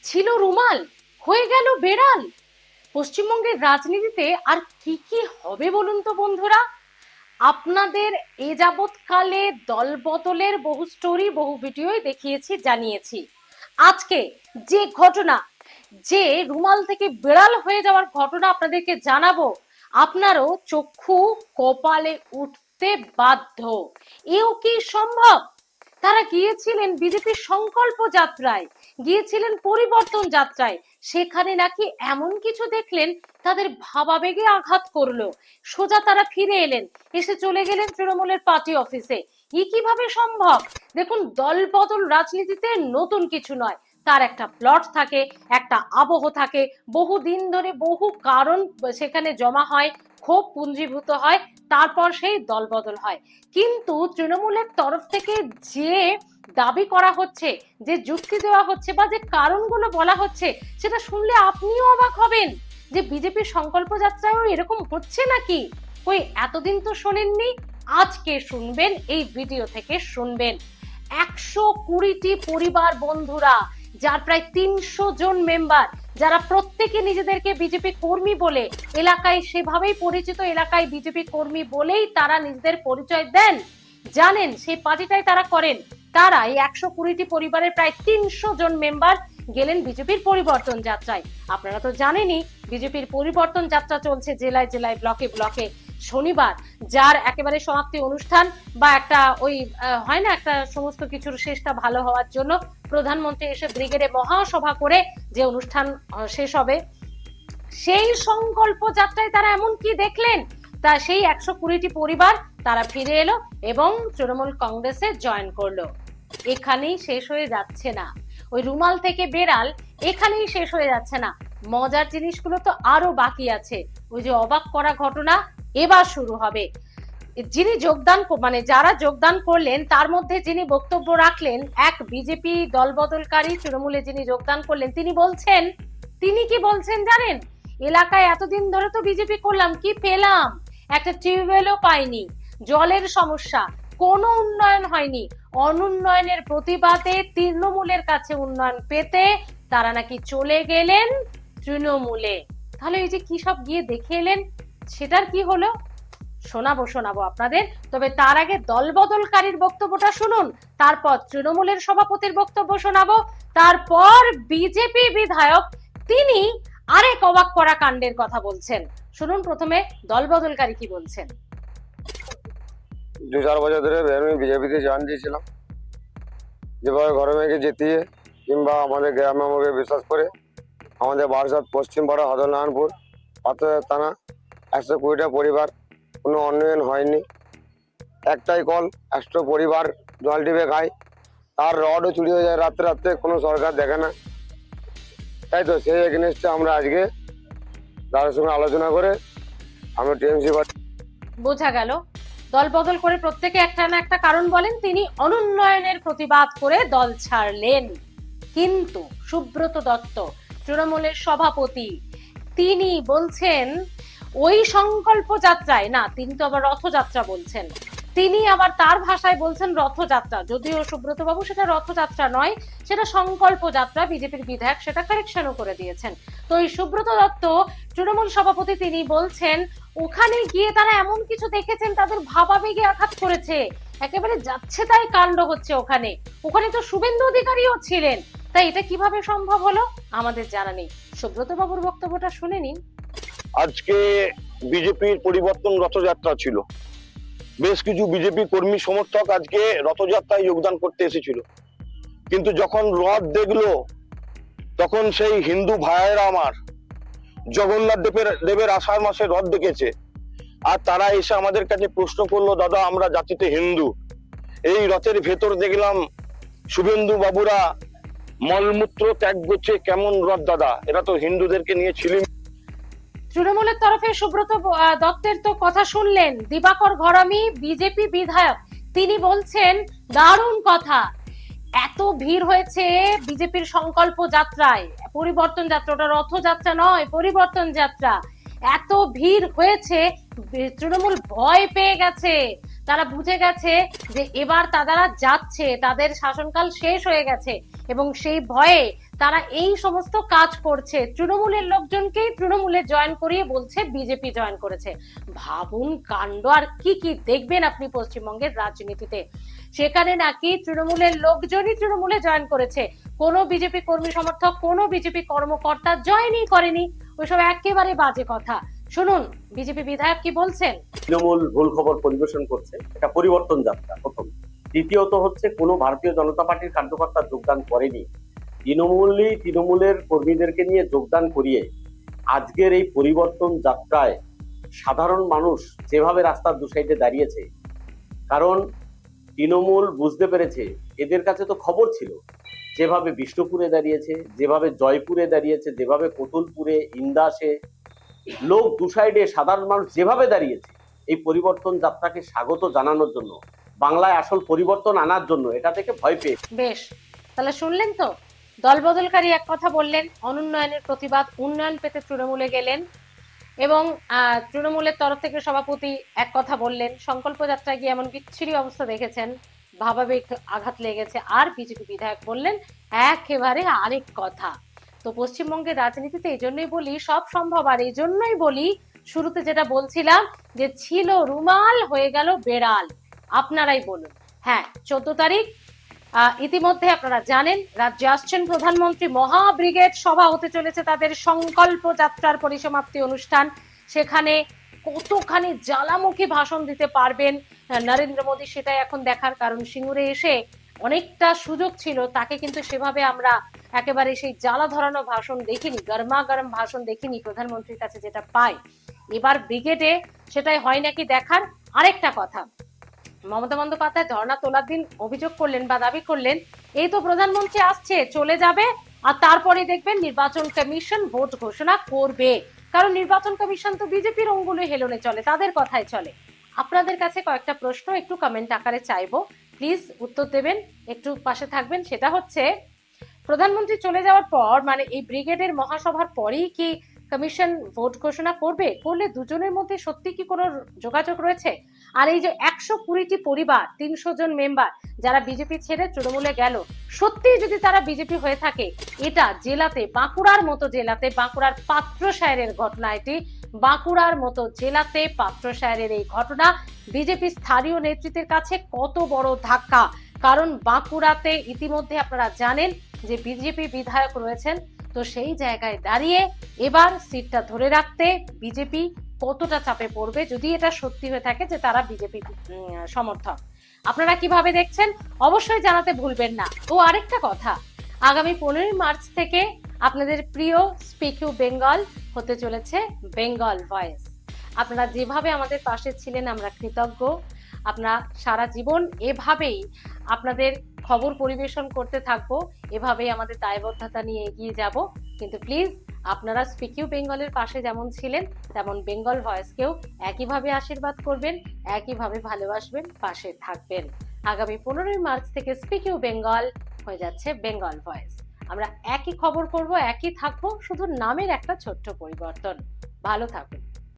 ছিল রুমাল, হয়ে গেল বেড়াল। পশ্চিমবঙ্গের রাজনীতিতে আর কি কি হবে বলুন তো বন্ধুরা। আপনাদের এ যাবৎকালে দল বদলের বহু স্টোরি, বহু ভিডিওই দেখিয়েছি, জানিয়েছি। আজকে যে ঘটনা, যে রুমাল থেকে বেড়াল হয়ে যাওয়ার ঘটনা আপনাদেরকে জানাবো, আপনারও চক্ষু কপালে উঠতে বাধ্য। এও কি সম্ভব? তারা গিয়েছিলেন বিজেপির সংকল্প যাত্রায়, গিয়েছিলেন পরিবর্তন যাত্রায়, সেখানে নাকি এমন কিছু দেখলেন তাদের ভাবাবেগে আঘাত করলো। সোজা তারা ফিরে এলেন, এসে চলে গেলেন তৃণমূলের পার্টি অফিসে। কিভাবে সম্ভব? দেখুন, দল বদল রাজনীতিতে নতুন কিছু নয়। তার একটা প্লট থাকে, একটা আবহ থাকে, বহুদিন ধরে বহু কারণ সেখানে জমা হয়, ক্ষোভ পুঞ্জীভূত হয়, তারপর সেই দল বদল হয়। কিন্তু তৃণমূলের তরফ থেকে যে দাবি করা হচ্ছে, যে যুক্তি দেওয়া হচ্ছে, বা যে কারণগুলো বলা হচ্ছে, সেটা শুনলে আপনিও অবাক হবেন যে বিজেপির সংকল্প যাত্রায়ও এরকম হচ্ছে নাকি। ওই এতদিন তো শোনেননি, আজকে শুনবেন, এই ভিডিও থেকে শুনবেন। 120টি পরিবার বন্ধুরা, যার প্রায় 300 জন মেম্বার, যারা প্রত্যেকে নিজেদেরকে বিজেপি কর্মী বলে, এলাকায় সেভাবেই পরিচিত, এলাকায় বিজেপি কর্মী বলেই তারা নিজেদের পরিচয় দেন, জানেন সেই পার্টিটাই তারা করেন। তারা এই 120টি পরিবারের প্রায় 300 জন মেম্বার গেলেন বিজেপির পরিবর্তন যাত্রায়। আপনারা তো জানেনই, বিজেপির পরিবর্তন যাত্রা চলছে জেলায় জেলায়, ব্লকে ব্লকে। শনিবার যার একেবারে সমাপ্তি অনুষ্ঠান, বা একটা ওই হয় না, একটা সমস্ত কিছুর শেষটা ভালো হওয়ার জন্য প্রধানমন্ত্রী এসে ব্রিগেডে মহাসভা করে যে অনুষ্ঠান শেষ হবে, সেই সংকল্প যাত্রায় তারা এমন কি দেখলেন, তা সেই 120টি পরিবার তারা ফিরে এলো এবং তৃণমূল কংগ্রেসে জয়েন করলো। এখানেই শেষ হয়ে যাচ্ছে না, ওই রুমাল থেকে বেড়াল এখানেই শেষ হয়ে যাচ্ছে না। মজার জিনিসগুলো তো আরো বাকি আছে। ওই যে অবাক করা ঘটনা এবার শুরু হবে। যিনি যোগদান, মানে যারা যোগদান করলেন, তার মধ্যে যিনি বক্তব্য রাখলেন, এক বিজেপি দলবদলকারী তৃণমূলে যিনি যোগদান করলেন, তিনি কি বলছেন জানেন? এলাকায় এতদিন ধরে তো বিজেপি করলাম, কি পেলাম? একটা টিউবওয়েলও পাইনি, জলের সমস্যা, কোনো উন্নয়ন হয়নি। অনুন্নয়নের প্রতিবাদে তৃণমূলের কাছে উন্নয়ন পেতে তারা নাকি চলে গেলেন তৃণমূলে। তাহলে এই যে কি সব গিয়ে দেখে এলেন, সেটার কি হলো শোনাবো আপনাদের। তবে তার আগে দলবদলকারীর বক্তব্যটা শুনুন, তারপর তৃণমূলের সভাপতির বক্তব্য শোনাবো, তারপর বিজেপি বিধায়ক তিনি আরেক অবাক করা কাণ্ডের কথা বলছেন। শুনুন প্রথমে দলবদলকারী কি বলছেন। 2-4 বছর ধরে আমি বিজেপিতে জয়েন দিয়েছিলাম। যেভাবে ঘরে মেয়েকে জিতিয়ে কিংবা আমাদের গ্রামে আমাকে বিশ্বাস করে, আমাদের বারাসাত পশ্চিমপাড়া, হদনারায়ণপুর, পাথরের থানা, 120টা পরিবার, কোনো উন্নয়ন হয়নি। একটাই কল, 100 পরিবার জল টিপে খায়, তার রডও চুরি হয়ে যায় রাত্রে রাত্রে, কোনো সরকার দেখে না। তাই তো সেই এগেনস্টে আমরা আজকে তাদের সঙ্গে আলোচনা করে আমরা টিএমসি। বোঝা গেল, দল বদল করে প্রত্যেকে একটা না একটা কারণ বলেন, তিনি অনুন্নয়নের প্রতিবাদ করে দল ছাড়লেন। কিন্তু সুব্রত দত্ত, তৃণমূলের সভাপতি, তিনি বলছেন ওই সংকল্প যাত্রায় না, তিনি তো আবার রথযাত্রা বলছেন, তিনি আবার তার ভাষায় বলছেন রথযাত্রা, যদিও সুব্রত বাবু সেটা রথযাত্রা নয়, সেটা সংকল্প যাত্রা, বিজেপির বিধায়ক সেটা কারেকশনও করে দিয়েছেন। তো এই সুব্রত দত্ত, তৃণমূল সভাপতি, তিনি বলছেন ওখানে গিয়ে তারা এমন কিছু দেখেছেন তাদের ভাবাবেগে আঘাত করেছে, একেবারে যাচ্ছে তাই কাণ্ড হচ্ছে ওখানে। ওখানে তো শুভেন্দু অধিকারীও ছিলেন, তাই এটা কিভাবে সম্ভব হলো আমাদের জানা নেই। সুব্রত বাবুর বক্তব্যটা শুনে নিন। আজকে বিজেপির পরিবর্তন রথযাত্রা ছিল, বেশ কিছু বিজেপি কর্মী সমর্থক আজকে রথযাত্রায় যোগদান করতে এসেছিল, কিন্তু যখন রথ দেখলো তখন সেই হিন্দু ভাইয়েরা আমার জগন্নাথ দেবের আষাঢ় মাসে রথ দেখেছে, আর তারা এসে আমাদের কাছে প্রশ্ন করলো, দাদা আমরা জাতিতে হিন্দু, এই রথের ভেতর দেখলাম শুভেন্দু বাবুরা মলমূত্র ত্যাগ করছে, কেমন রথ দাদা, এরা তো হিন্দুদেরকে নিয়ে ছিলেন। তৃণমূলের তরফে সুব্রত দত্তের তো কথা শুনলেন, দিবাকর ঘরামি বিজেপি বিধায়ক, তিনি বলছেন দারুণ কথা, এত ভিড় হয়েছে বিজেপির সংকল্প যাত্রায়, পরিবর্তন যাত্রা, ওটা রথযাত্রা নয়, পরিবর্তন যাত্রা, এত ভিড় হয়েছে তৃণমূল ভয় পেয়ে গেছে, তারা বুঝে গেছে যে এবার তারা যাচ্ছে, তাদের শাসনকাল শেষ হয়ে গেছে, এবং সেই ভয়ে তারা এই সমস্ত কাজ করছে, তৃণমূলের লোকজনকেই তৃণমূলে জয়েন করিয়ে বলছে বিজেপি জয়েন করেছে। ভাবুন কাণ্ড, আর কি কি দেখবেন আপনি পশ্চিমবঙ্গের রাজনীতিতে। সেখানে নাকি তৃণমূলের লোকজনই তৃণমূলে জয়েন করেছে, কোনো বিজেপি কর্মী সমর্থক, কোনো বিজেপি কর্মকর্তা জয়েনই করেনি। ওইসব একেবারে বাজে কথা। শুনুন বিজেপি বিধায়ক কি বলছেন। তৃণমূল ভুল খবর পরিবেশন করছে, এটা পরিবর্তন যাত্রা প্রথম। দ্বিতীয়ত হচ্ছে কোনো ভারতীয় জনতা পার্টির কার্যকর্তা যোগদান করেনি, তৃণমূলের কর্মীদেরকে নিয়ে যোগদান করিয়ে আজকের এই পরিবর্তন যাত্রায় সাধারণ মানুষ যেভাবে রাস্তার দু সাইডে দাঁড়িয়েছে, কারণ তৃণমূল বুঝতে পেরেছে এদের কাছে তো খবর ছিল, যেভাবে বিষ্ণুপুরে দাঁড়িয়েছে, যেভাবে জয়পুরে দাঁড়িয়েছে, যেভাবে কোতুলপুরে, ইন্দাসে লোক দু সাইডে সাধারণ মানুষ যেভাবে দাঁড়িয়েছে, এই পরিবর্তন যাত্রাকে স্বাগত জানানোর জন্য, বাংলায় আসল পরিবর্তন আনার জন্য, এটা থেকে ভয় পেয়ে। বেশ, তাহলে শুনলেন তো, দলবদলকারী এক কথা বললেন, অনুন্নয়নের প্রতিবাদ, উন্নয়ন পেতে তৃণমূলে গেলেন, এবং তৃণমূলের তরফ থেকে সভাপতি এক কথা বললেন, সংকল্প যাত্রায় গিয়ে এমন বিচ্ছিরি অবস্থা দেখেছেন, ভাবাবেগ আঘাত লেগেছে। আর বিজেপি বিধায়ক বললেন একেবারে আরেক কথা। তো পশ্চিমবঙ্গের রাজনীতিতে এই জন্যই বলি সব সম্ভব, আর এই জন্যই বলি শুরুতে যেটা বলছিলাম যে ছিল রুমাল হয়ে গেল বেড়াল। আপনারাই বলুন। হ্যাঁ, 14 তারিখ ইতিমধ্যে আপনারা জানেন রাজ্যে আসছেন প্রধানমন্ত্রী, মহা ব্রিগেড সভা হতে চলেছে, তাদের সংকল্প যাত্রার পরিসমাপ্তি অনুষ্ঠান। সেখানে কতখানি জ্বালামুখী ভাষণ দিতে পারবেন নরেন্দ্র মোদী, সেটাই এখন দেখার। কারণ সিঙ্গুরে এসে অনেকটা সুযোগ ছিল, তাকে কিন্তু সেভাবে আমরা একেবারে সেই জ্বালা ধরানো ভাষণ দেখিনি, গরমা গরম ভাষণ দেখিনি প্রধানমন্ত্রীর কাছে যেটা পাই। এবার ব্রিগেডে সেটাই হয় নাকি দেখার। আরেকটা কথা, মমতা বন্দ্যোপাধ্যায় ধর্ণা তোলার দিন অভিযোগ করলেন বা দাবি করলেন এই তো প্রধানমন্ত্রী আসছে চলে যাবে আর তারপরে দেখবেন নির্বাচন কমিশন ভোট ঘোষণা করবে, কারণ নির্বাচন কমিশন তো বিজেপির অঙ্গুলে হেলনে চলে, তাদের কথাই চলে। আপনাদের কাছে কয়েকটা প্রশ্ন একটু কমেন্ট আকারে চাইবো, প্লিজ উত্তর দেবেন, একটু পাশে থাকবেন। সেটা হচ্ছে, প্রধানমন্ত্রী চলে যাওয়ার পর মানে এই ব্রিগেডের মহাসভার পরেই কি কমিশন ভোট ঘোষণা করবে? করলে দুজনের মধ্যে সত্যি কি কোনো যোগাযোগ রয়েছে? আর এই যে 120টি পরিবার, 300 জন মেম্বার যারা বিজেপি ছেড়ে তৃণমূলে গেল, সত্যি যদি তারা বিজেপি হয়ে থাকে, এটা জেলাতে, বাঁকুড়ার মতো জেলাতে, বাঁকুড়ার পাত্রসায়ের ঘটনা এটি, বাঁকুড়ার মতো জেলাতে পাত্রসায়ের এই ঘটনা বিজেপি স্থানীয় নেতৃত্বের কাছে কত বড় ধাক্কা। কারণ বাঁকুড়াতে ইতিমধ্যে আপনারা জানেন যে বিজেপি বিধায়ক রয়েছেন, তো সেই জায়গায় দাঁড়িয়ে এবার সিটটা ধরে রাখতে বিজেপি কতটা চাপে পড়বে যদি এটা সত্যি হয়ে থাকে যে তারা বিজেপি সমর্থক। আপনারা কিভাবে দেখছেন অবশ্যই জানাতে ভুলবেন না। ও আরেকটা কথা, আগামী 15 মার্চ থেকে আপনাদের প্রিয় স্পিক ইউ বেঙ্গল হতে চলেছে বেঙ্গল ভয়েস। আপনারা যেভাবে আমাদের পাশে ছিলেন আমরা কৃতজ্ঞ। আপনারা সারা জীবন এভাবেই আপনাদের খবর পরিবেশন করতে থাকবো, এভাবেই আমাদের দায়বদ্ধতা নিয়ে এগিয়ে যাব। কিন্তু প্লিজ আপনারা স্পিক ইউ বেঙ্গলের পাশে যেমন ছিলেন তেমন বেঙ্গল ভয়েসকেও একইভাবে আশীর্বাদ করবেন, একইভাবে ভালোবাসবেন, পাশে থাকবেন। আগামী 15 মার্চ থেকে স্পিক ইউ বেঙ্গল হয়ে যাচ্ছে বেঙ্গল ভয়েস। আমরা একই খবর করব, একই থাকবো, শুধু নামের একটা ছোট্ট পরিবর্তন। ভালো থাকুন।